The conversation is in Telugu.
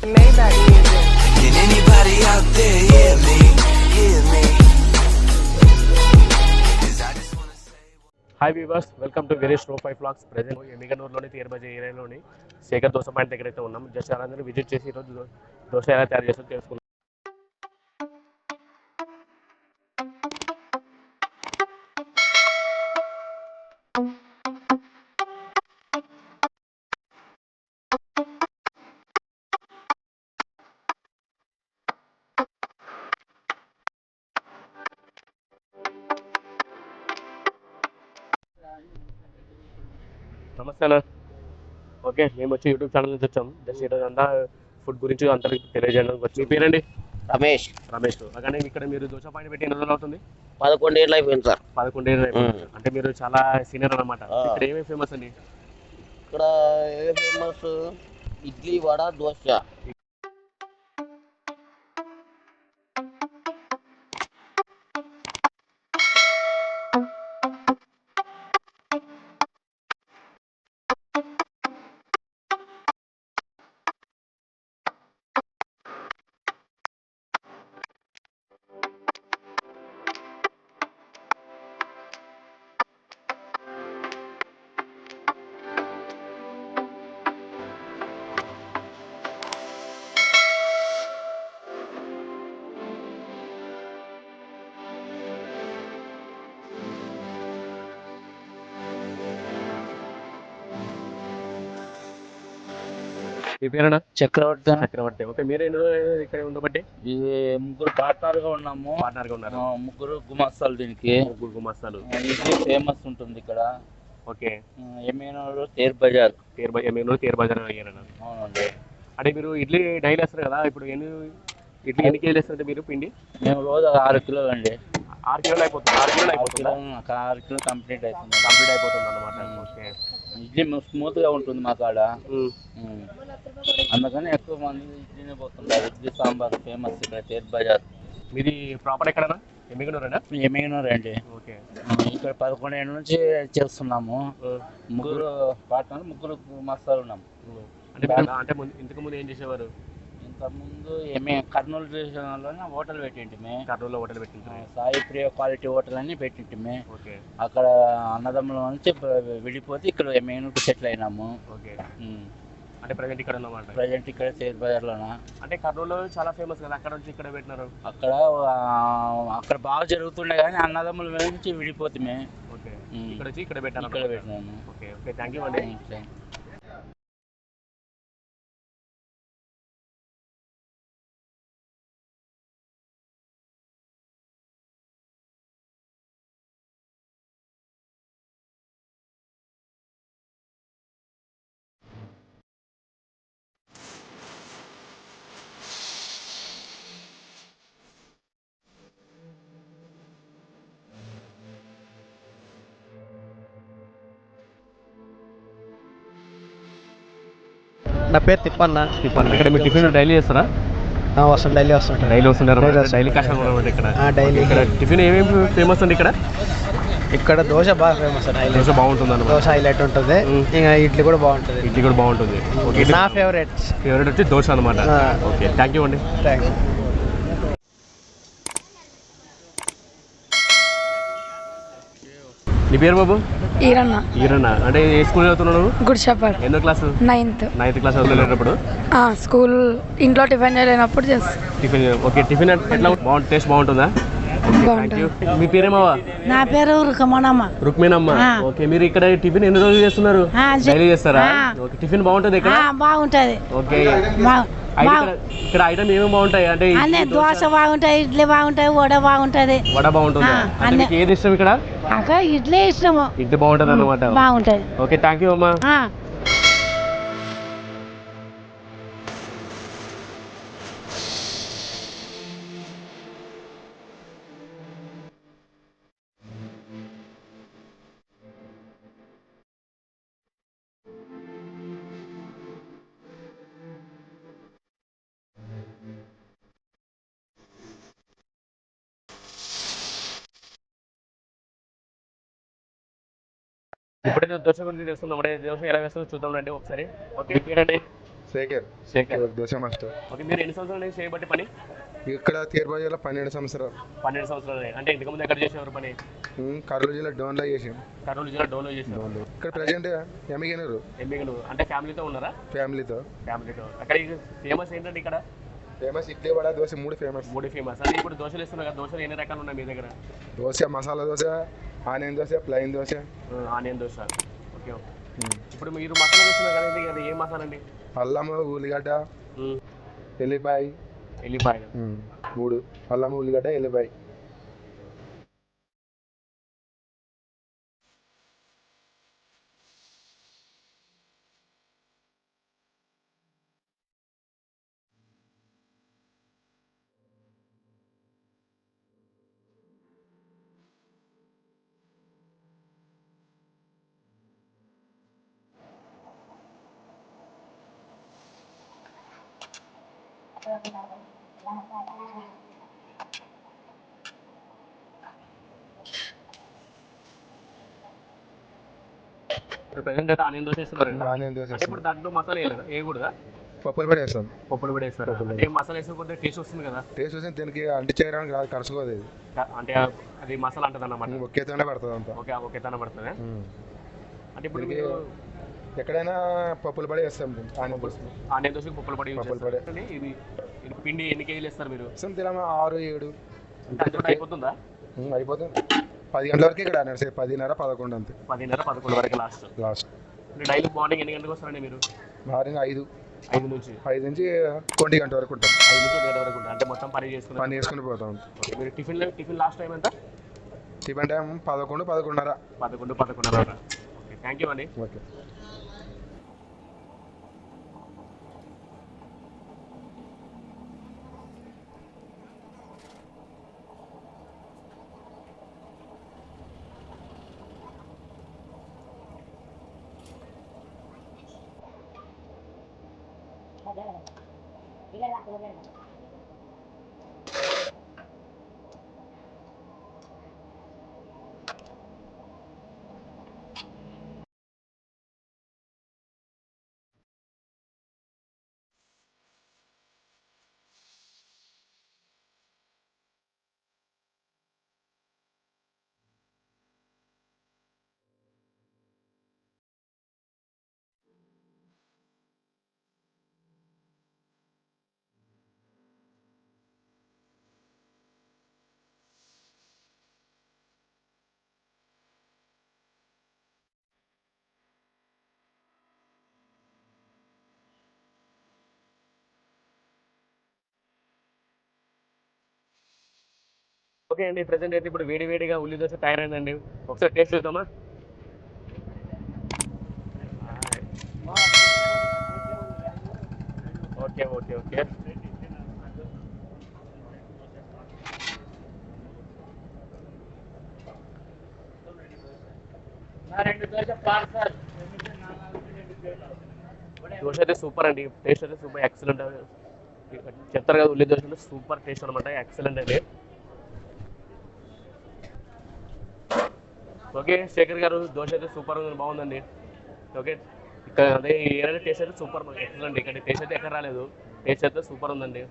Maybach music. Can anybody out there hear me? Hear me? 'Cause I just wanna say. Hi viewers, welcome to Girish row 5 vlogs. Present ఎమ్మిగనూరులోని తీర్బజ ఏరియాలోని శేఖర్ దోశ పాయింట్ దగ్గర అయితే ఉన్నాం. జస్ట్ అందరూ విజిట్ చేసి ఈరోజు దోశ ఎలా తయారు చేస్తారో తెలుసుకున్నాం. నమస్తే అన్న. ఓకే, మేము వచ్చి యూట్యూబ్ ఛానల్ నుంచి వచ్చాం. జస్ట్ ఈరోజు అంతా ఫుడ్ గురించి అందరికి తెలియజేయడానికి వచ్చి. మీ పేరండి? రమేష్. రమేష్. కానీ ఇక్కడ మీరు దోశ పాయింట్ పెట్టి ఎన్ని రోజులు అవుతుంది? 11 ఏళ్ళు అయిపోయింది సార్. 11 ఏళ్ళు అయిపోయింది. అంటే మీరు చాలా సీనియర్ అనమాట. ఇక్కడ ఏమేమి ఫేమస్ అండి? ఇక్కడ ఏ ఫేమస్? ఇడ్లీ, వడ, దోశ. మీ పేరేనా? చక్రవర్తి. చక్రవర్తి. ఓకే, మీరు ఎన్ని రోజులు ఇక్కడ ఉండబట్టి? ఇది ముగ్గురు పార్ట్నర్గా ఉన్నాము. పార్ట్నర్గా ఉన్నారు. ముగ్గురు గుమాస్తాలు దీనికి. ముగ్గురు గుమాస్తాలు. ఇడ్లీ ఫేమస్ ఉంటుంది ఇక్కడ. ఓకే. ఎమ్మిగనూరు తేర్ బజార్. ఎమ్మిగనూరు తేర్ బజార్ అయ్యారన్న. అవునండి. అంటే మీరు ఇడ్లీ డైలీ వేస్తారు కదా, ఇప్పుడు ఎన్ని కేజీలు వేస్తారంటే మీరు పిండి? మేము రోజు 6 కిలోలు అండి. 6 కిలోలు అయిపోతుంది. 6 కిలోలు అయిపోతుంది. 6 కిలో కంప్లీట్ అవుతుంది. కంప్లీట్ అయిపోతుంది అన్నమాట. ఓకే. ఇడ్లీ స్మూత్ గా ఉంటుంది మా కాడ. అందుకని ఎక్కువ మంది ఇడ్లీనే పోతుంటారు. ఇడ్లీ సాంబార్ ఫేమస్ ఇక్కడ తేర్ బజార్. మీది ప్రాపర్ ఎక్కడన్నా? ఎమ్మిగనూరేనా? ఎమ్మిగనూరు అండి. ఓకే. ఇక్కడ 11 ఏళ్ళ నుంచి చేస్తున్నాము. ముగ్గురు పార్ట్నర్, ముగ్గురు మస్తాలు ఉన్నాము. అంటే ఇంతకు ముందు ఏం చేసేవారు? ఇంతకుముందు కర్నూలు స్టేషన్లోనే హోటల్ పెట్టింటిమి. కర్నూలులో హోటల్ పెట్టింటారు. సాయి ప్రియ క్వాలిటీ హోటల్ అని పెట్టింటిమి. ఓకే. అక్కడ అన్నదమ్ముల నుంచి విడిపోతే ఇక్కడ ఎమ్మిగనూరుకి సెటిల్ అయినాము. ఓకే. అంటే ప్రజెంట్ ఇక్కడ ఉన్నమాట. ప్రజెంట్ ఇక్కడ తేర్ బజార్లోన. అంటే కర్నూలులో చాలా ఫేమస్ కదా, అక్కడ నుంచి ఇక్కడ పెట్టినారు. అక్కడ బాగా జరుగుతుండే కానీ అన్నదమ్ముల నుంచి విడిపోతే ఓకే. ఇక్కడ వచ్చి ఇక్కడ పెట్టాను. ఇక్కడ పెట్టినాము. ఓకే. ఓకే, థ్యాంక్ యూ అండి. నా పేరు తిప్పన్న. ఇక్కడ మీరు టిఫిన్ డైలీ చేస్తారా? వస్తాను, డైలీ వస్తుంటాను. డైలీ వస్తుంటారు. డైలీ కష్టం ఇక్కడ. డైలీ. ఇక్కడ టిఫిన్ ఏమేమి ఫేమస్ అండి ఇక్కడ? ఇక్కడ దోశ బాగా ఫేమస్ అండి. దోశ బాగుంటుంది అన్నమాట. దోశ హైలైట్ ఉంటుంది. ఇంకా ఇడ్లీ కూడా బాగుంటుంది. ఇడ్లీ కూడా బాగుంటుంది. ఓకే. నా ఫేవరెట్ వచ్చి దోశ అనమాట. ఓకే, థ్యాంక్ యూ అండి. Thank you. నీ పేరు బాబు? ఈరన్న. ఈరన్న. అంటే ఏ స్కూల్ చదువుతున్నావు? Good shepherd. ఎన్నో క్లాసు? 9th క్లాస్ చదువుతున్నప్పుడు స్కూల్ ఇంట్లో టిఫిన్ చేయలేనప్పుడు చేస్తాను. టిఫిన్. ఓకే. టిఫిన్ ఎట్లా టేస్ట్ బాగుంటుందా? Thank you. మీ పేరేమవ్వా? నా పేరు రుక్మిణమ్మ. రుక్మిణమ్మ. ఓకే. మీరు ఇక్కడ టిఫిన్ ఎన్ని రోజులు చేస్తున్నారు? డైలీ చేస్తారా? ఓకే. టిఫిన్ బాగుంటుంది ఇక్కడ? బాగుంటది. ఓకే. ఇక్కడ ఐటమ్ ఏమేమి బాగుంటాయి అంటే? అన్నీ దోశ బాగుంటాయి, ఇడ్లీ బాగుంటాయి, వడ బాగుంటది. వడ బాగుంటుంది. మీకు ఏది ఇష్టం ఇక్కడ? అక్క ఇడ్లీ ఇష్టము. ఇడ్లీ బాగుంటుంది అనమాట. బాగుంటది. ఓకే, థ్యాంక్ యూ అమ్మా. ఇప్పుడైతే దోశ గురించి తెలుసుకుందాం. దోశ ఎలా వేస్తుందో చూద్దాం రండి ఒకసారి. ఓకే. పేరండి? శేఖర్ శేఖర్ దోశ మాస్టర్. ఓకే, మీరు ఎన్ని సంవత్సరాలు నుంచి చేయబట్టి పని? ఇక్కడ తీర్బాజీలో 12 సంవత్సరాలు. 12 సంవత్సరాలు. అంటే ఇంతకుముందు ఎక్కడ చేసేవారు పని? కర్నూలు జిల్లా డోన్లో చేసాం. కర్నూలు జిల్లా డోలో చేసేవారు. ఇక్కడ ప్రజెంట్ ఎమ్మిగనూరు ఎంబీగలు అంటే ఫ్యామిలీతో ఉన్నారా? ఫ్యామిలీతో. అక్కడ ఫేమస్ ఏంటంటే ఇక్కడ famous idli vada dosa 3 famous. 3 famous. అంటే ఇప్పుడు దోశలు ఇస్తున్నారు కదా, దోశలు ఎన్ని రకాలు ఉన్నాయి మీ దగ్గర? Dosa masala dosa, onion dosa, plain dosa, onion dosa. Okay okay. ఇప్పుడు మీరు మసాలా చేస్తున్నారు కదా, అది ఏ మసాలా అండి? అల్లము, ఉల్లిగడ్డ, ఎల్లిపాయ. 3 అల్లము, ఉల్లిగడ్డ, ఎల్లిపాయ. ఇప్పుడు ప్రెసెంట్ అయితే ఆనియన్ దోశ ఇస్తున్నారు కదా. ఆనియన్ దోశ అంటే ఇప్పుడు దాంట్లో మసాలా వేయకూడదా? పప్పులు పొడి వేస్తాం. పప్పులు కూడా వేస్తారు. అంటే మసాలా వేసుకుంటే టేస్ట్ వస్తుంది కదా. టేస్ట్ వచ్చి దీనికి అంటి చేయడానికి రాదు, కలుసుకోదు ఇది. అంటే అది మసాలా అంటది అన్నమాట. ఒకేతోనే పడుతుంది అంతా. ఓకే తన పడుతుంది. అంటే ఇప్పుడు దీనికి ఎక్కడైనా పప్పులు పొడి వేస్తాం. ఆనియన్ దోశకి పప్పుల పొడి యూజ్ పప్పుల పొడి. చేస్తారు. ఇది పిండి ఎన్ని కేజీలు వేస్తారు మీరు? తెలమా 6, 7. అంటే అది కూడా అయిపోతుందా? అయిపోతుంది. 10 గంటల వరకు ఇక్కడ నడిచే 10:30, 11 అంతే. 10:30, 11 వరకు లాస్ట్. డైలీ మార్నింగ్ ఎన్ని గంటలకు వస్తారండి మీరు? మార్నింగ్ 5 నుంచి 5 నుంచి 20 గంటల వరకు ఉంటాం. 5 నుంచి 1 వరకు ఉంటాం. అంటే మొత్తం పని చేసుకుని పోతాం. ఓకే, మీరు టిఫిన్ లాస్ట్ టైం ఎంత? Tiffin time 11, 11:30. 11:30. Okay, thank you అండి. ఓకే. ఓకే అండి, ప్రెసెంట్ అయితే ఇప్పుడు వేడిగా ఉల్లి దోశ తయారైందండి. ఒకసారి టేస్ట్ చూద్దామా? ఓకే. దోశ అయితే సూపర్ అండి. టేస్ట్ అయితే సూపర్, ఎక్సలెంట్. చెప్తారు కదా ఉల్లి దోశ సూపర్ టేస్ట్ అనమాట, ఎక్సలెంట్ అండి. ఓకే శేఖర్ గారు, దోశ అయితే సూపర్ ఉంది, బాగుందండి. ఓకే, ఇక్కడ అదే ఏరైనా టేస్ట్ అయితే సూపర్ ఎక్సలెంట్. ఇక్కడ టేస్ట్ అయితే ఎక్కడ రాలేదు, టేస్ట్ అయితే సూపర్ ఉందండి.